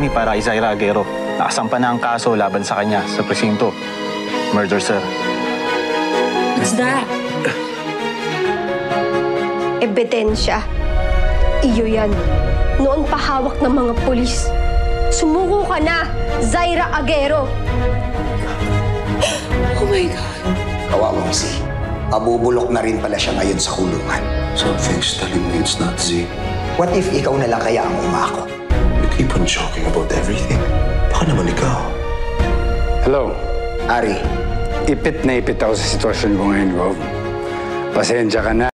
kami para kay Zaira Aguero. Nakasampa na ang kaso laban sa kanya sa presinto. Murder, sir. What's that? Ebidensya. Iyo yan. Noon pa hawak ng mga pulis. Sumuko ka na, Zaira Aguero! Oh my God. Kawawang Z. Mabubulok na rin pala siya ngayon sa kulungan. Something's telling me it's not Z. What if ikaw na lang kaya ang umako? You keep on joking about everything. Baka naman ikaw. Hello. Ari, Ipit na ipit ako sa sitwasyon ko ngayon, Gov. Pasensya ka na.